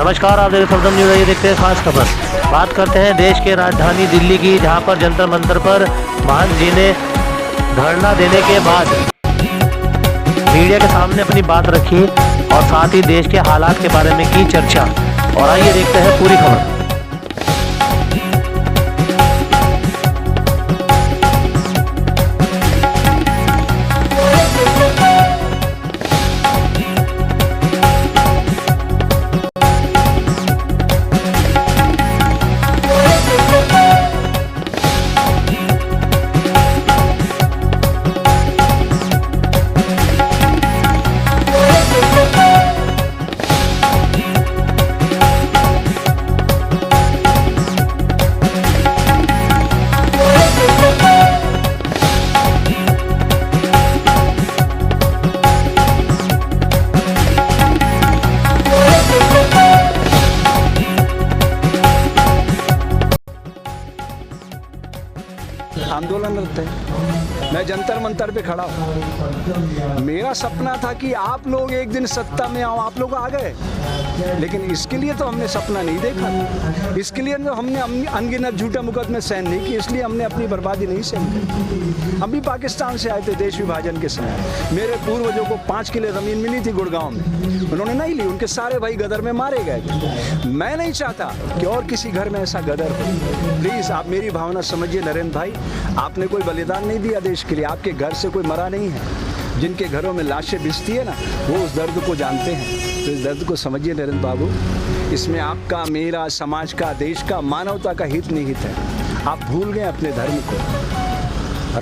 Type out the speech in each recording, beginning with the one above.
नमस्कार, आप देख सफदर न्यूज़। ये देखते हैं खास खबर। बात करते हैं देश के राजधानी दिल्ली की, जहां पर जंतर मंतर पर महंत जी ने धरना देने के बाद मीडिया के सामने अपनी बात रखी और साथ ही देश के हालात के बारे में की चर्चा। और आइए देखते हैं पूरी खबर। आंदोलनरत है। मैं जंतर मंतर पे खड़ा हूँ। मेरा सपना था कि आप लोग एक दिन सत्ता में आओ। आप लोग आ गए, लेकिन इसके लिए तो हमने सपना नहीं देखा। इसके लिए तो हमने अनगिनत झूठा मुकदमे सहन नहीं किए। इसलिए हमने अपनी बर्बादी नहीं सहन की। हम भी पाकिस्तान से आए थे देश विभाजन के समय। मेरे पूर्वजों को 5 किले ज़मीन मिली थी गुड़गांव में, उन्होंने नहीं ली। उनके सारे भाई गदर में मारे गए थे। मैं नहीं चाहता कि और किसी घर में ऐसा गदर हो। प्लीज़ आप मेरी भावना समझिए नरेंद्र भाई। आपने कोई बलिदान नहीं दिया देश के लिए। आपके घर से कोई मरा नहीं है। जिनके घरों में लाशें बिछती है ना, वो उस दर्द को जानते हैं। तो इस दर्द को समझिए नरेंद्र बाबू। इसमें आपका, मेरा, समाज का, देश का, मानवता का हित निहित है। आप भूल गए अपने धर्म को।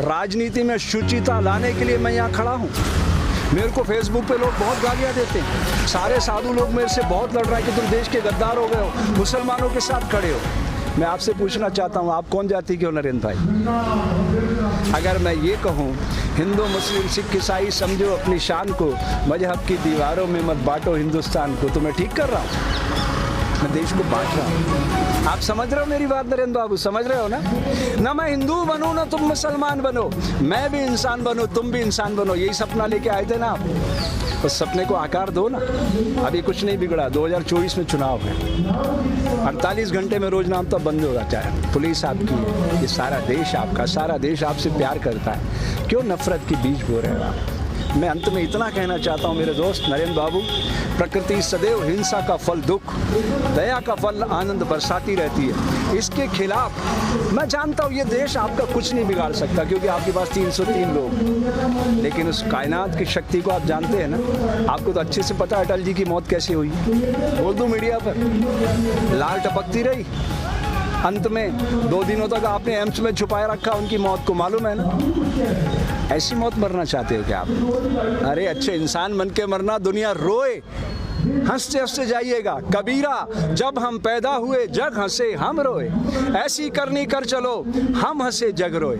राजनीति में शुचिता लाने के लिए मैं यहाँ खड़ा हूँ। मेरे को फेसबुक पे लोग बहुत गालियाँ देते हैं। सारे साधु लोग मेरे से बहुत लड़ रहा है कि तुम देश के गद्दार हो गए हो, मुसलमानों के साथ खड़े हो। मैं आपसे पूछना चाहता हूँ, आप कौन जाति के हो नरेंद्र भाई? अगर मैं ये कहूँ हिंदू मुस्लिम सिख ईसाई समझो अपनी शान को, मजहब की दीवारों में मत बांटो हिंदुस्तान को, तो मैं ठीक कर रहा हूँ? मैं देश को बांट रहा हूँ। आप समझ रहे हो मेरी बात नरेंद्र बाबू? समझ रहे हो ना? ना मैं हिंदू बनूँ ना तुम मुसलमान बनो। मैं भी इंसान बनूँ, तुम भी इंसान बनो। यही सपना लेके आए थे ना आप। उस सपने को आकार दो ना। अभी कुछ नहीं बिगड़ा। 2024 में चुनाव है। 48 घंटे में रोज नाम तो बंद होगा। चाहे पुलिस आपकी है, ये सारा देश आपका, सारा देश आपसे प्यार करता है। क्यों नफरत के बीज बो रहे हो आप? मैं अंत में इतना कहना चाहता हूँ मेरे दोस्त नरेंद्र बाबू, प्रकृति सदैव हिंसा का फल दुख, दया का फल आनंद बरसाती रहती है। इसके खिलाफ मैं जानता हूँ ये देश आपका कुछ नहीं बिगाड़ सकता, क्योंकि आपके पास 303 लोग। लेकिन उस कायनात की शक्ति को आप जानते हैं ना। आपको तो अच्छे से पता है अटल जी की मौत कैसे हुई। बोल दूँ मीडिया पर? लाल टपकती रही। अंत में 2 दिनों तक आपने एम्स में छुपाए रखा उनकी मौत को, मालूम है ना? ऐसी मौत मरना चाहते हो क्या आप? अरे अच्छे इंसान बन के मरना, दुनिया रोए, हंसते हंसते जाइएगा। कबीरा, जब हम पैदा हुए जग हंसे हम रोए, ऐसी करनी कर चलो हम हंसे जग रोए।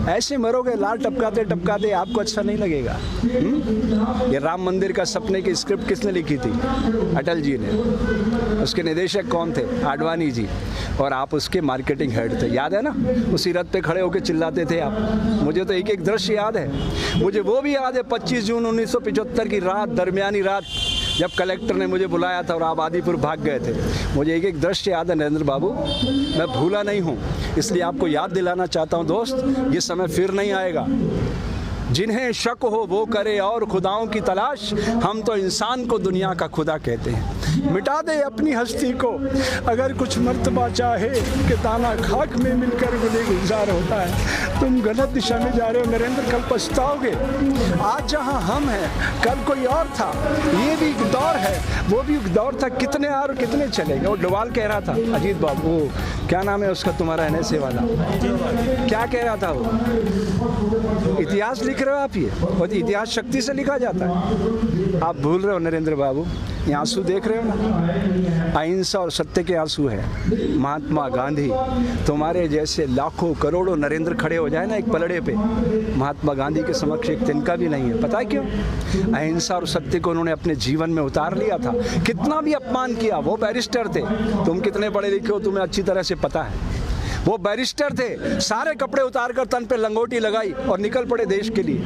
ऐसे मरोगे लाल टपकाते टपकाते, आपको अच्छा नहीं लगेगा। ये राम मंदिर का सपने की स्क्रिप्ट किसने लिखी थी? अटल जी ने। उसके निदेशक कौन थे? आडवाणी जी। और आप उसके मार्केटिंग हेड थे, याद है ना? उसी रथ पे खड़े होकर चिल्लाते थे आप। मुझे तो एक एक दृश्य याद है। मुझे वो भी याद है 25 जून 1975 की रात, दरमियानी रात, जब कलेक्टर ने मुझे बुलाया था और आप आदिपुर भाग गए थे। मुझे एक एक दृश्य याद है नरेंद्र बाबू। मैं भूला नहीं हूँ, इसलिए आपको याद दिलाना चाहता हूँ दोस्त, ये समय फिर नहीं आएगा। जिन्हें शक हो वो करे और खुदाओं की तलाश, हम तो इंसान को दुनिया का खुदा कहते हैं। मिटा दे अपनी हस्ती को अगर कुछ मर्तबा चाहे, कि दाना खाक में मिलकर गुले गुलजार होता है। तुम गलत दिशा में जा रहे हो नरेंद्र, कल पछताओगे। आज जहां हम हैं कल कोई और था। ये भी एक दौर है, वो भी एक दौर था। कितने और कितने चलेंगे। वो डोवाल कह रहा था, अजीत बाबू, क्या नाम है उसका तुम्हारा एनएसए वाला, क्या कह रहा था वो? इतिहास लिख रहे हो आप? ये और इतिहास शक्ति से लिखा जाता है। आप भूल रहे हो नरेंद्र बाबू। ये आंसू देख रहे हो ना, अहिंसा और सत्य के आंसू है। महात्मा गांधी, तुम्हारे जैसे लाखों करोड़ों नरेंद्र खड़े हो जाए ना एक पलड़े पे, महात्मा गांधी के समक्ष एक तिनका भी नहीं है। पता है क्यों? अहिंसा और सत्य को उन्होंने अपने जीवन में उतार लिया था। कितना भी अपमान किया, वो बैरिस्टर थे। तुम कितने पढ़े लिखे हो तुम्हें अच्छी तरह से पता है। वो बैरिस्टर थे, सारे कपड़े उतार कर तन पे लंगोटी लगाई और निकल पड़े देश के लिए।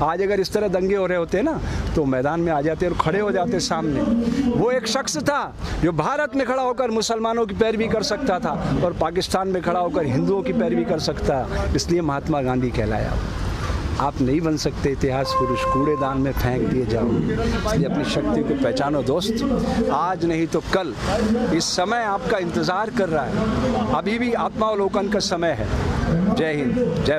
आज अगर इस तरह दंगे हो रहे होते ना तो मैदान में आ जाते और खड़े हो जाते सामने। वो एक शख्स था जो भारत में खड़ा होकर मुसलमानों की पैरवी कर सकता था और पाकिस्तान में खड़ा होकर हिंदुओं की पैरवी कर सकता, इसलिए महात्मा गांधी कहलाया। आप नहीं बन सकते इतिहास पुरुष, कूड़ेदान में फेंक दिए जाओ। इसलिए अपनी शक्ति को पहचानो दोस्त, आज नहीं तो कल इस समय आपका इंतज़ार कर रहा है। अभी भी आत्मावलोकन का समय है। जय हिंद, जय